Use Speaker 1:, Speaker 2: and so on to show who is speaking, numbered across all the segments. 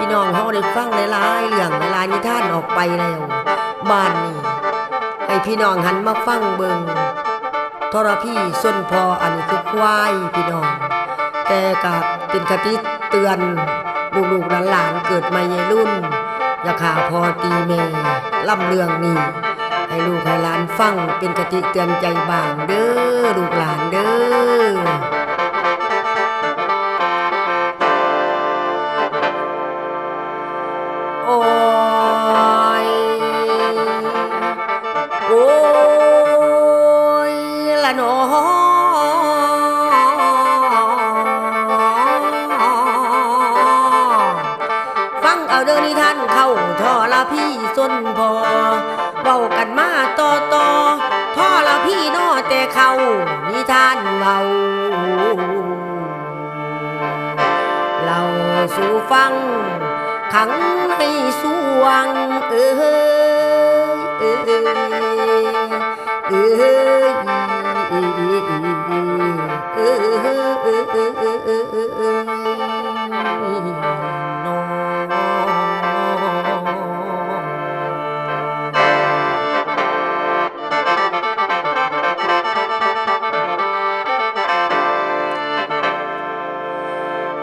Speaker 1: พี่น้องเฮาได้ฟังหลายๆเรื่องหลายๆนิทานออกไปแล้วบ้านนี้ให้พี่น้องหันมาฟังเบิ่งทรพีส้นพออันนี้คือควายพี่น้องแต่ก็เป็นคติเตือนลูกๆหลานๆเกิดมาใหญ่รุ่นอย่าฆ่าพ่อตีแม่ล่ำเรื่องนี้ให้ลูกให้หลานฟังเป็นคติเตือนใจบ้างเด้อลูกหลานเด้อโอ้ยโอ้ยละหนอฟังเอาเด้อนิทานเข้าท่อละพี่ส้นพอเว้ากันมาต่อท่อละพี่น้อแต่เข้านิทานเว้าเราสู่ฟังขังให้สวงเอ้ยเอ้ยเอ้ยเอ้ยเอ้ยน้อง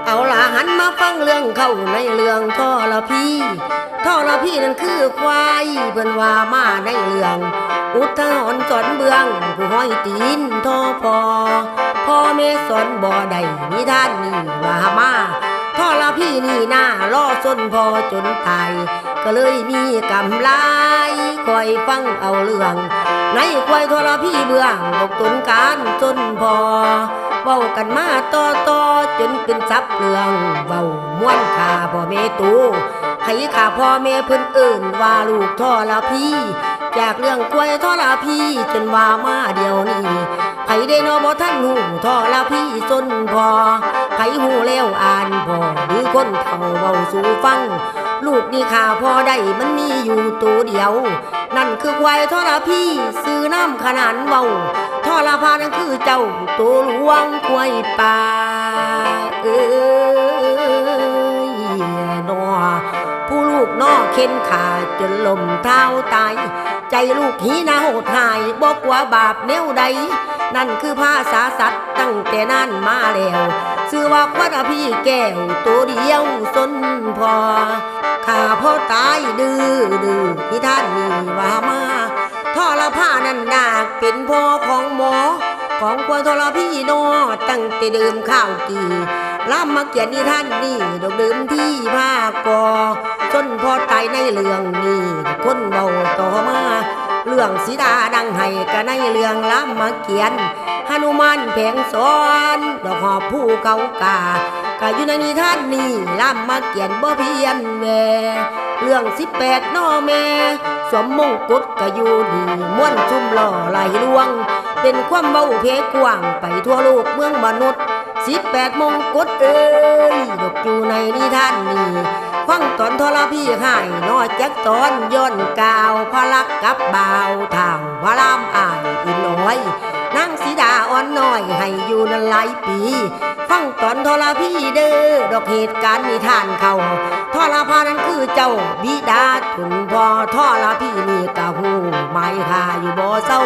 Speaker 1: เอาล่ะหันมาฟังเรื่องเข้าในเรื่องท่อละพี่นั่นคือควายเพิ่นว่ามาในเรื่องอุทาหรณ์สอนเบื้องผู้ห้อยตีนท่อพ่อแม่สอนบ่ได้นิทานนี่ว่ามาท่อละพี่นี่หน้าล่อส้นพอจนตายก็เลยมีกำไรคอยฟังเอาเรื่องในควายท่อละพี่เบื้องบกตนการส้นพอเว้ากันมาต่อจนเป็นซับเรื่องเว้าม่วนข่าพ่อแม่ตูให้ข่าพ่อแม่เพิ่นเอิ้นว่าลูกท่อละพี่จากเรื่องกล้วยท่อละพี่จนว่ามาเดียวนี้ไผได้นอบ่ทันหูท่อละพี่จนพอไผหูแล้วอ่านพอหรือคนเฒ่าเว้าสู่ฟังลูกนี่ข่าพอได้มันมีอยู่ตัวเดียวนั่นคือควายท่อละพี่ซื้อน้ำขนานเว้าท่อละพานั่นคือเจ้าตัวหลวงควายป่าเอ้ยนอผู้ลูกนอเข็นขาจนลมเท้าตายใจลูกหีนาโหดหายบอกว่าบาปแนวใดนั่นคือภาษาสัตว์ตั้งแต่นั้นมาแล้วชื่อว่าควายพี่แก้วตัวเดียวสนพอข้าพ่อตายดื้อที่ท่านมีว่ามาท่อละผ้านั่นนาคเป็นพ่อของหมอของควายทรพี่นอตั้งแต่เดิมข้าวกี่ล่ำมาเกียรตินิท่านนี่ดอกเดิมที่ผ้ากอจนพอตายในเรื่องนี้คนเบาต่อมาเรื่องสีดาดังไห้ก็ในเรื่องล่ำมาเกียรติหนุมานแผงสอนดอกหอบผู้เขากาก็อยู่ในนิท่านนี่ล่ำมาเกียรติบ่เพียนแวเรื่อง18น้อแม่สวมมงกุฎก็อยู่นี่ม้วนชุ่มหล่อไหลลวงเป็นความเบาเพกว้างไปทั่วโลกเมืองมนุษย์18มงกุฎเอ้ยดอกอยู่ในนิทานนี้ฟังตอนทรพี่หายนอจักตอนย้อนกาวพระลักกับบ่าวเท่าพระรามอ่านอินน้อยนางสีดาอ่อนน้อยให้อยู่นั่นหลายปีฟังตอนทรพี่เด้อดอกเหตุการณ์นิทานเขาทรพานั้นคือเจ้าบิดาทุนพอทรพี่นี่กะหูหมายหาอยู่บ่เศร้า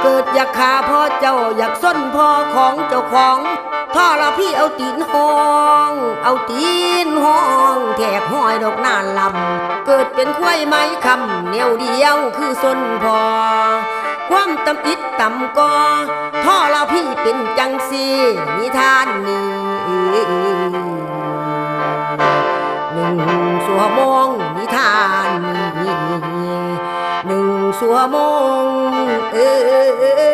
Speaker 1: เกิดอยากฆ่าพ่อเจ้าอยากส้นพ่อของเจ้าของท่อละพี่เอาตีนห้องแทกห้อยดอกนานลำเกิดเป็นควายไม้คำแนวเดียวคือส้นพอความตำอิดตำกอท่อละพี่เป็นจังสีนิทานนี้1 ชั่วโมงนิทานนี้1 ชั่วโมงเอ้ยเอ้ยเอ้ย